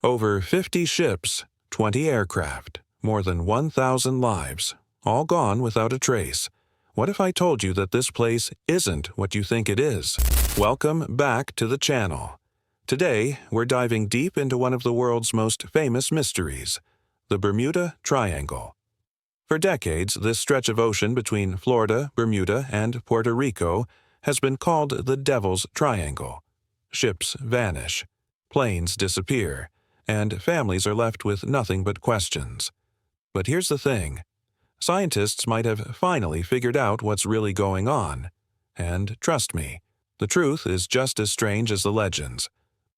Over 50 ships, 20 aircraft, more than 1,000 lives, all gone without a trace. What if I told you that this place isn't what you think it is? Welcome back to the channel. Today, we're diving deep into one of the world's most famous mysteries, the Bermuda Triangle. For decades, this stretch of ocean between Florida, Bermuda, and Puerto Rico has been called the Devil's Triangle. Ships vanish, planes disappear, and families are left with nothing but questions. But here's the thing. Scientists might have finally figured out what's really going on. And trust me, the truth is just as strange as the legends.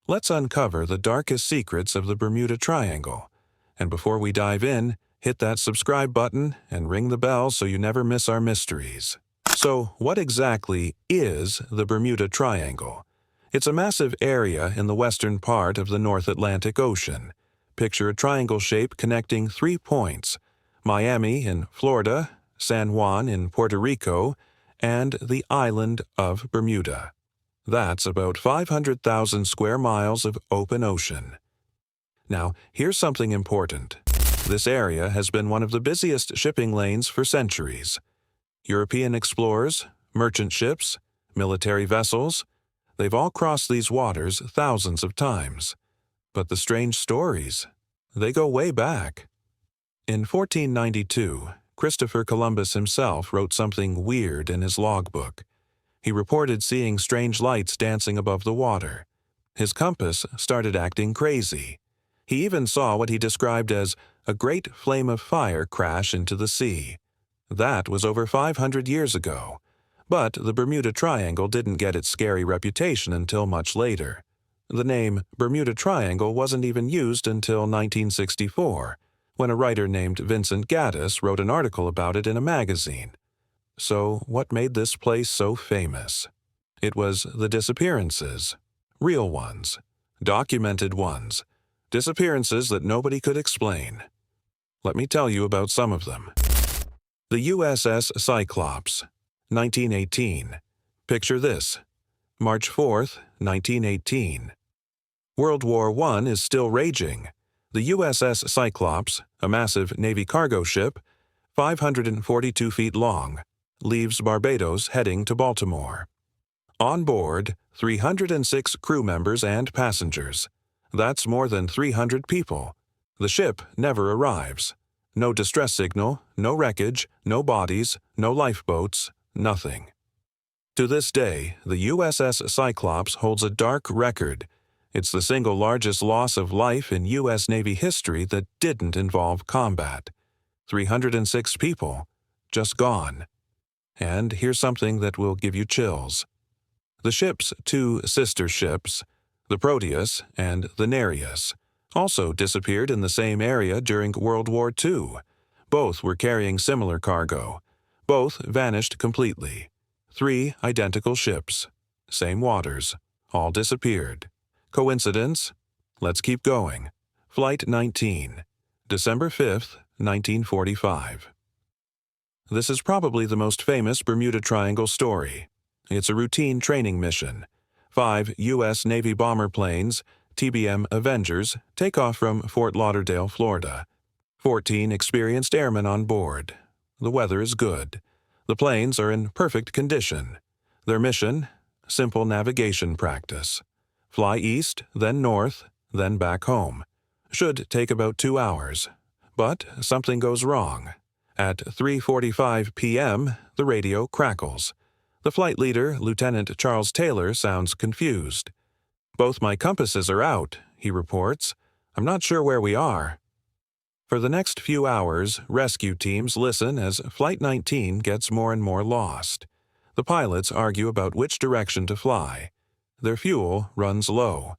Let's uncover the darkest secrets of the Bermuda Triangle. And before we dive in, hit that subscribe button and ring the bell so you never miss our mysteries. So, what exactly is the Bermuda Triangle? It's a massive area in the western part of the North Atlantic Ocean. Picture a triangle shape connecting 3 points: Miami in Florida, San Juan in Puerto Rico, and the island of Bermuda. That's about 500,000 square miles of open ocean. Now, here's something important. This area has been one of the busiest shipping lanes for centuries. European explorers, merchant ships, military vessels, they've all crossed these waters thousands of times. But the strange stories, they go way back. In 1492, Christopher Columbus himself wrote something weird in his logbook. He reported seeing strange lights dancing above the water. His compass started acting crazy. He even saw what he described as a great flame of fire crash into the sea. That was over 500 years ago. But the Bermuda Triangle didn't get its scary reputation until much later. The name Bermuda Triangle wasn't even used until 1964, when a writer named Vincent Gaddis wrote an article about it in a magazine. So, what made this place so famous? It was the disappearances. Real ones. Documented ones. Disappearances that nobody could explain. Let me tell you about some of them. The USS Cyclops, 1918. Picture this. March 4th, 1918. World War I is still raging. The USS Cyclops, a massive Navy cargo ship, 542 feet long, leaves Barbados heading to Baltimore. On board, 306 crew members and passengers. That's more than 300 people. The ship never arrives. No distress signal, no wreckage, no bodies, no lifeboats, nothing. To this day, the USS Cyclops holds a dark record. It's the single largest loss of life in U.S. Navy history that didn't involve combat. 306 people, just gone. And here's something that will give you chills. The ship's 2 sister ships, the Proteus and the Nereus, also disappeared in the same area during World War II. Both were carrying similar cargo. Both vanished completely. 3 identical ships. Same waters. All disappeared. Coincidence? Let's keep going. Flight 19. December 5th, 1945. This is probably the most famous Bermuda Triangle story. It's a routine training mission. 5 U.S. Navy bomber planes, TBM Avengers, take off from Fort Lauderdale, Florida. 14 experienced airmen on board. The weather is good. The planes are in perfect condition. Their mission? Simple navigation practice. Fly east, then north, then back home. Should take about 2 hours. But something goes wrong. At 3:45 p.m., the radio crackles. The flight leader, Lieutenant Charles Taylor, sounds confused. "Both my compasses are out," he reports. "I'm not sure where we are." For the next few hours, rescue teams listen as Flight 19 gets more and more lost. The pilots argue about which direction to fly. Their fuel runs low.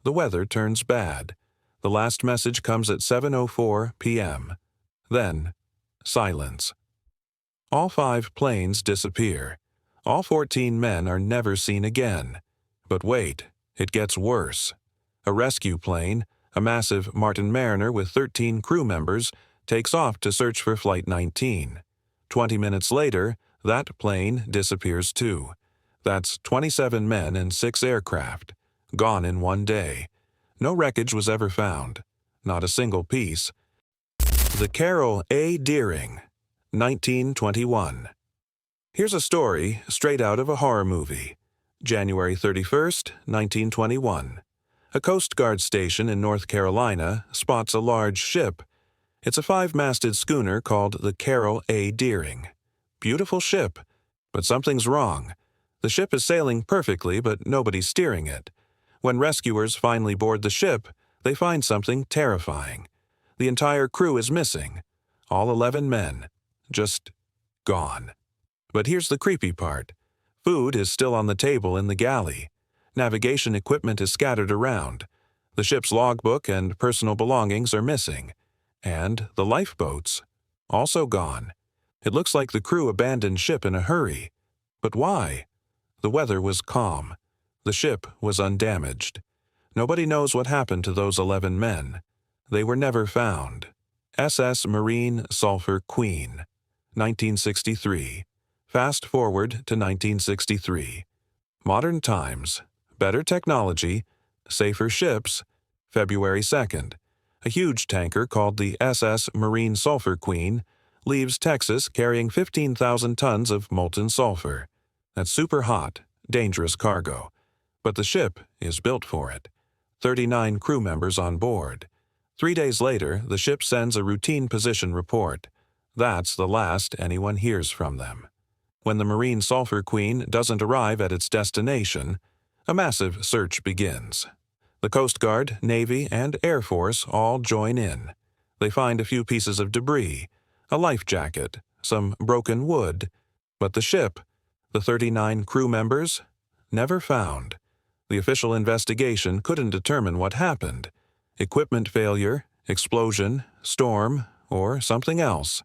The weather turns bad. The last message comes at 7:04 p.m. Then, silence. All 5 planes disappear. All 14 men are never seen again. But wait, it gets worse. A rescue plane, a massive Martin Mariner with 13 crew members, takes off to search for Flight 19. 20 minutes later, that plane disappears too. That's 27 men and 6 aircraft, gone in one day. No wreckage was ever found, not a single piece. The Carol A. Deering, 1921. Here's a story straight out of a horror movie. January 31st, 1921. A Coast Guard station in North Carolina spots a large ship. It's a 5-masted schooner called the Carol A. Deering. Beautiful ship, but something's wrong. The ship is sailing perfectly, but nobody's steering it. When rescuers finally board the ship, they find something terrifying. The entire crew is missing. All 11 men. Just gone. But here's the creepy part. Food is still on the table in the galley. Navigation equipment is scattered around. The ship's logbook and personal belongings are missing. And the lifeboats, also gone. It looks like the crew abandoned ship in a hurry. But why? The weather was calm. The ship was undamaged. Nobody knows what happened to those 11 men. They were never found. SS Marine Sulphur Queen, 1963. Fast forward to 1963. Modern times, better technology, safer ships. February 2nd. A huge tanker called the SS Marine Sulphur Queen leaves Texas carrying 15,000 tons of molten sulfur. That's super hot, dangerous cargo. But the ship is built for it. 39 crew members on board. 3 days later, the ship sends a routine position report. That's the last anyone hears from them. When the Marine Sulphur Queen doesn't arrive at its destination, a massive search begins. The Coast Guard, Navy, and Air Force all join in. They find a few pieces of debris, a life jacket, some broken wood, but the ship, the 39 crew members, never found. The official investigation couldn't determine what happened. Equipment failure, explosion, storm, or something else.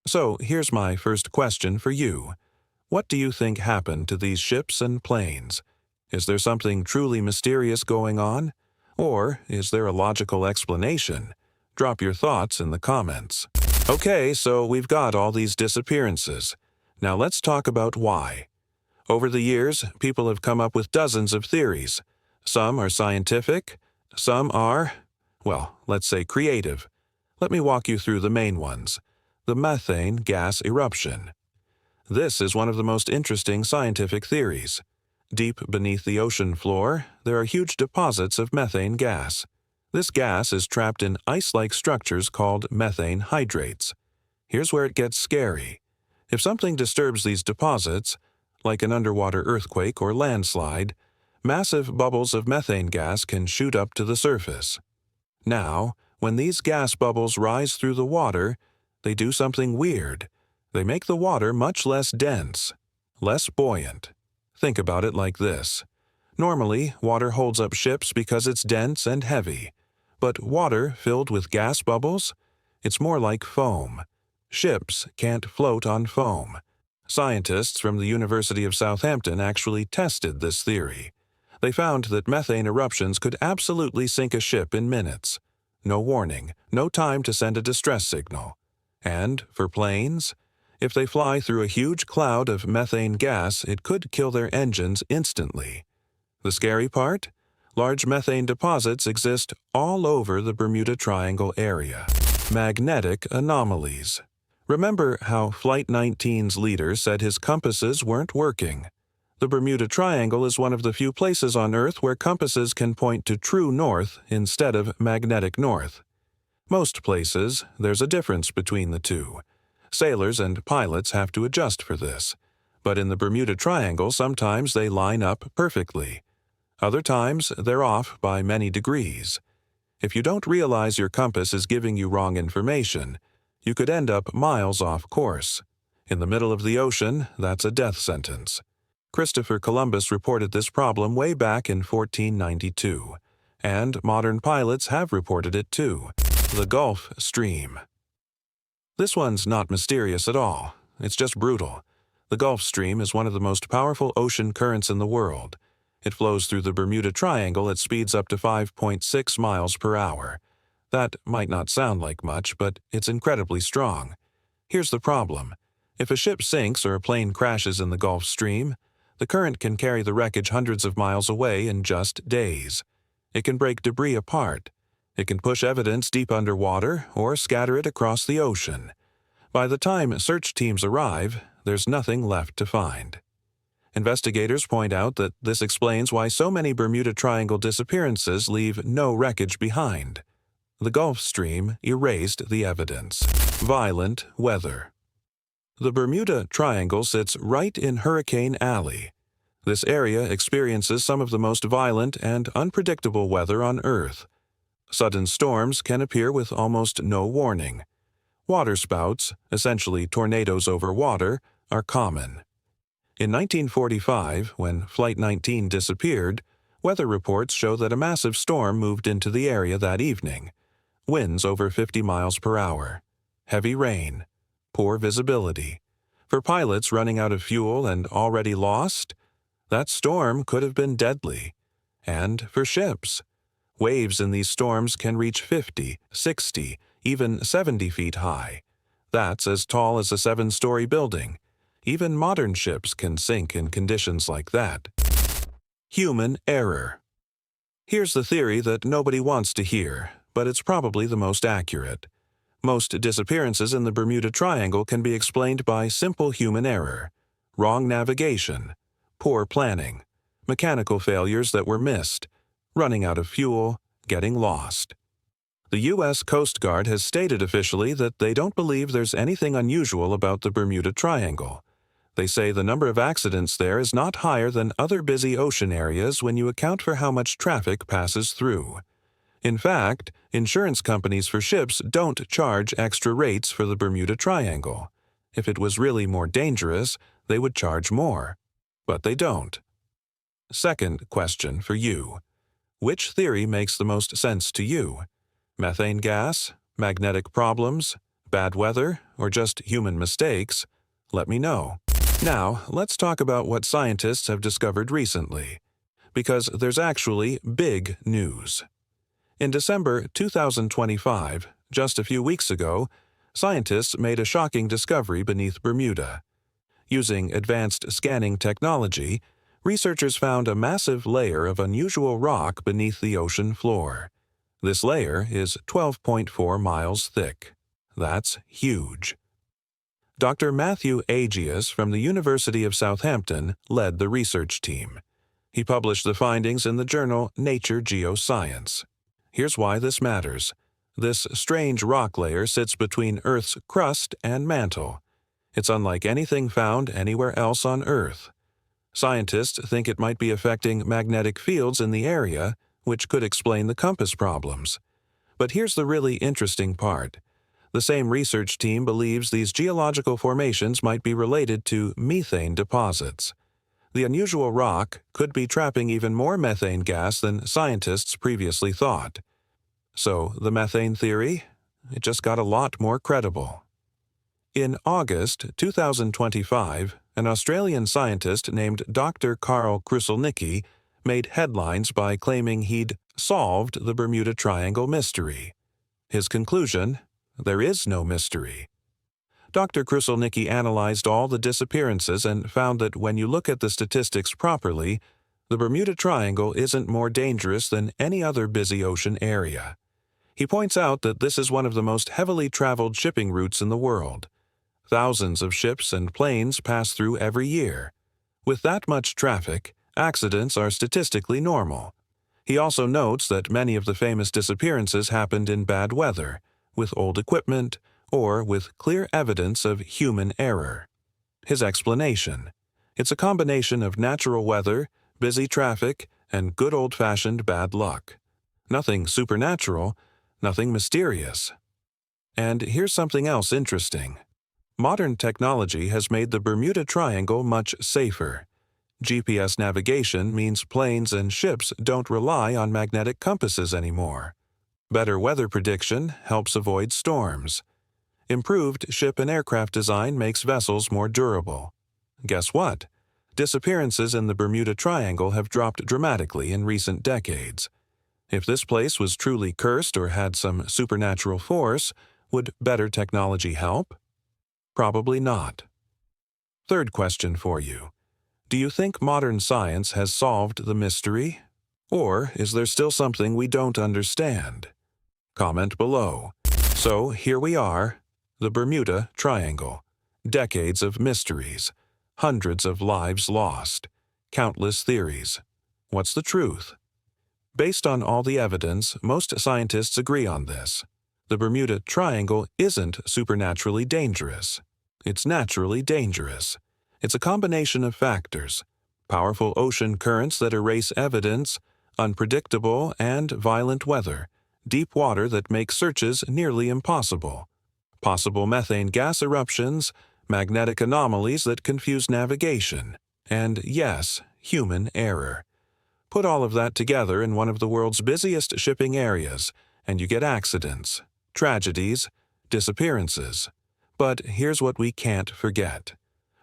So here's my first question for you. What do you think happened to these ships and planes? Is there something truly mysterious going on? Or is there a logical explanation? Drop your thoughts in the comments. Okay, so we've got all these disappearances. Now let's talk about why. Over the years, people have come up with dozens of theories. Some are scientific, some are, well, let's say creative. Let me walk you through the main ones. The methane gas eruption. This is one of the most interesting scientific theories. Deep beneath the ocean floor, there are huge deposits of methane gas. This gas is trapped in ice-like structures called methane hydrates. Here's where it gets scary. If something disturbs these deposits, like an underwater earthquake or landslide, massive bubbles of methane gas can shoot up to the surface. Now, when these gas bubbles rise through the water, they do something weird. They make the water much less dense, less buoyant. Think about it like this. Normally, water holds up ships because it's dense and heavy. But water filled with gas bubbles? It's more like foam. Ships can't float on foam. Scientists from the University of Southampton actually tested this theory. They found that methane eruptions could absolutely sink a ship in minutes. No warning, no time to send a distress signal. And for planes, if they fly through a huge cloud of methane gas, it could kill their engines instantly. The scary part? Large methane deposits exist all over the Bermuda Triangle area. Magnetic anomalies. Remember how Flight 19's leader said his compasses weren't working? The Bermuda Triangle is one of the few places on Earth where compasses can point to true north instead of magnetic north. Most places, there's a difference between the two. Sailors and pilots have to adjust for this. But in the Bermuda Triangle, sometimes they line up perfectly. Other times, they're off by many degrees. If you don't realize your compass is giving you wrong information, you could end up miles off course. In the middle of the ocean, that's a death sentence. Christopher Columbus reported this problem way back in 1492, and modern pilots have reported it too. The Gulf Stream. This one's not mysterious at all. It's just brutal. The Gulf Stream is one of the most powerful ocean currents in the world. It flows through the Bermuda Triangle at speeds up to 5.6 miles per hour. That might not sound like much, but it's incredibly strong. Here's the problem. If a ship sinks or a plane crashes in the Gulf Stream, the current can carry the wreckage hundreds of miles away in just days. It can break debris apart. It can push evidence deep underwater or scatter it across the ocean. By the time search teams arrive, there's nothing left to find. Investigators point out that this explains why so many Bermuda Triangle disappearances leave no wreckage behind. The Gulf Stream erased the evidence. Violent weather. The Bermuda Triangle sits right in Hurricane Alley. This area experiences some of the most violent and unpredictable weather on Earth. Sudden storms can appear with almost no warning. Waterspouts, essentially tornadoes over water, are common. In 1945, when Flight 19 disappeared, weather reports show that a massive storm moved into the area that evening. Winds over 50 miles per hour. Heavy rain. Poor visibility. For pilots running out of fuel and already lost, that storm could have been deadly. And for ships, waves in these storms can reach 50, 60, even 70 feet high. That's as tall as a 7-story building. Even modern ships can sink in conditions like that. Human error. Here's the theory that nobody wants to hear, but it's probably the most accurate. Most disappearances in the Bermuda Triangle can be explained by simple human error. Wrong navigation, poor planning, mechanical failures that were missed, running out of fuel, getting lost. The U.S. Coast Guard has stated officially that they don't believe there's anything unusual about the Bermuda Triangle. They say the number of accidents there is not higher than other busy ocean areas when you account for how much traffic passes through. In fact, insurance companies for ships don't charge extra rates for the Bermuda Triangle. If it was really more dangerous, they would charge more. But they don't. Second question for you. Which theory makes the most sense to you? Methane gas, magnetic problems, bad weather, or just human mistakes? Let me know. Now, let's talk about what scientists have discovered recently. Because there's actually big news. In December 2025, just a few weeks ago, scientists made a shocking discovery beneath Bermuda. Using advanced scanning technology, researchers found a massive layer of unusual rock beneath the ocean floor. This layer is 12.4 miles thick. That's huge. Dr. Matthew Agius from the University of Southampton led the research team. He published the findings in the journal Nature Geoscience. Here's why this matters. This strange rock layer sits between Earth's crust and mantle. It's unlike anything found anywhere else on Earth. Scientists think it might be affecting magnetic fields in the area, which could explain the compass problems. But here's the really interesting part. The same research team believes these geological formations might be related to methane deposits. The unusual rock could be trapping even more methane gas than scientists previously thought. So, the methane theory? It just got a lot more credible. In August 2025, an Australian scientist named Dr. Carl Kruszelnicki made headlines by claiming he'd solved the Bermuda Triangle mystery. His conclusion? There is no mystery. Dr. Kruszelnicki analyzed all the disappearances and found that when you look at the statistics properly, the Bermuda Triangle isn't more dangerous than any other busy ocean area. He points out that this is one of the most heavily traveled shipping routes in the world. Thousands of ships and planes pass through every year. With that much traffic, accidents are statistically normal. He also notes that many of the famous disappearances happened in bad weather, with old equipment, or with clear evidence of human error. His explanation: it's a combination of natural weather, busy traffic, and good old-fashioned bad luck. Nothing supernatural, nothing mysterious. And here's something else interesting. Modern technology has made the Bermuda Triangle much safer. GPS navigation means planes and ships don't rely on magnetic compasses anymore. Better weather prediction helps avoid storms. Improved ship and aircraft design makes vessels more durable. Guess what? Disappearances in the Bermuda Triangle have dropped dramatically in recent decades. If this place was truly cursed or had some supernatural force, would better technology help? Probably not. Third question for you. Do you think modern science has solved the mystery? Or is there still something we don't understand? Comment below. So here we are, the Bermuda Triangle. Decades of mysteries, hundreds of lives lost, countless theories. What's the truth? Based on all the evidence, most scientists agree on this. The Bermuda Triangle isn't supernaturally dangerous. It's naturally dangerous. It's a combination of factors: powerful ocean currents that erase evidence, unpredictable and violent weather, deep water that makes searches nearly impossible, possible methane gas eruptions, magnetic anomalies that confuse navigation, and yes, human error. Put all of that together in one of the world's busiest shipping areas, and you get accidents, tragedies, disappearances. But here's what we can't forget.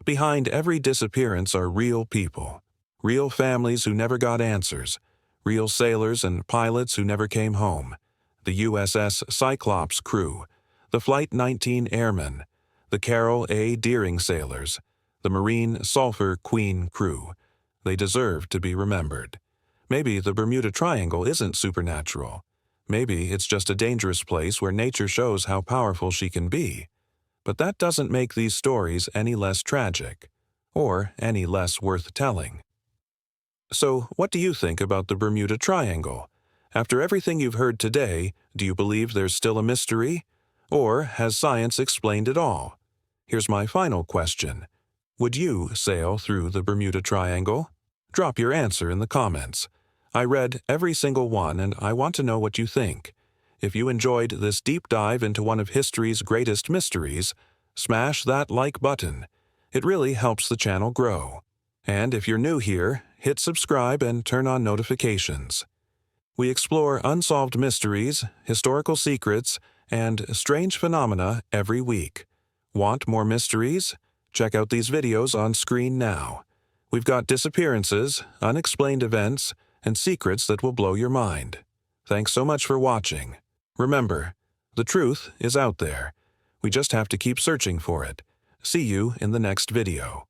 Behind every disappearance are real people, real families who never got answers, real sailors and pilots who never came home, the USS Cyclops crew, the Flight 19 airmen, the Carroll A. Deering sailors, the Marine Sulphur Queen crew. They deserve to be remembered. Maybe the Bermuda Triangle isn't supernatural. Maybe it's just a dangerous place where nature shows how powerful she can be. But that doesn't make these stories any less tragic, or any less worth telling. So, what do you think about the Bermuda Triangle? After everything you've heard today, do you believe there's still a mystery? Or has science explained it all? Here's my final question. Would you sail through the Bermuda Triangle? Drop your answer in the comments. I read every single one and I want to know what you think. If you enjoyed this deep dive into one of history's greatest mysteries, smash that like button. It really helps the channel grow. And if you're new here, hit subscribe and turn on notifications. We explore unsolved mysteries, historical secrets, and strange phenomena every week. Want more mysteries? Check out these videos on screen now. We've got disappearances, unexplained events, and secrets that will blow your mind. Thanks so much for watching. Remember, the truth is out there. We just have to keep searching for it. See you in the next video.